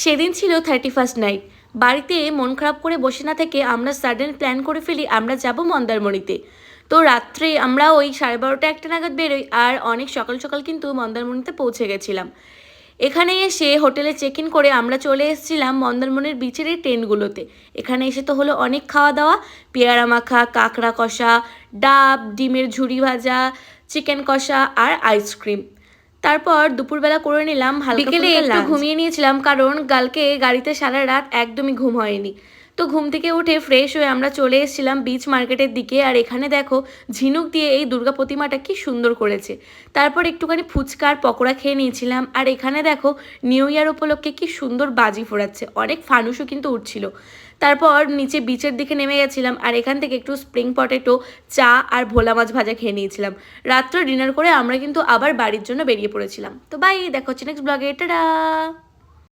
সেদিন ছিল 31st night. বাড়িতে মন খারাপ করে বসে না থেকে আমরা সাডেন প্ল্যান করে ফেলি আমরা যাব মন্দারমণিতে। তো রাত্রে আমরা ওই 12:30 একটা নাগাদ বেরোই, আর অনেক সকাল সকাল কিন্তু মন্দারমণিতে পৌঁছে গেছিলাম। এখানে এসে হোটেলে চেক ইন করে আমরা চলে এসেছিলাম মন্দারমণির বিচের এই ট্রেনগুলোতে। এখানে এসে তো হলো অনেক খাওয়া দাওয়া, পেয়ারা মাখা, কাঁকড়া কষা, ডাব, ডিমের ঝুরি ভাজা, চিকেন কষা আর আইসক্রিম। তারপর দুপুরবেলা করে নিলাম হালকা, বিকেলে একটু ঘুমিয়ে নিয়েছিলাম কারণ কালকে গাড়িতে সারা রাত একদমই ঘুম হয়নি। তো ঘুম থেকে উঠে ফ্রেশ হয়ে আমরা চলে এসেছিলাম বিচ মার্কেটের দিকে। আর এখানে দেখো ঝিনুক দিয়ে এই দুর্গা প্রতিমাটা কি সুন্দর করেছে। তারপর একটুখানি ফুচকা আর পকোড়া খেয়ে নিয়েছিলাম। আর এখানে দেখো নিউ ইয়ার উপলক্ষে কি সুন্দর বাজি ফোড়াচ্ছে, অনেক ফানুসও কিন্তু উঠছিল। তারপর নিচে বিচের দিকে নেমে গেছিলাম, আর এখান থেকে একটু স্প্রিং পটেটো, চা আর ভোলা মাছ ভাজা খেয়ে নিয়েছিলাম। রাত্রে ডিনার করে আমরা কিন্তু আবার বাড়ির জন্য বেরিয়ে পড়েছিলাম। তো বাই, দেখা হচ্ছে নেক্সট ব্লগে, টাটা।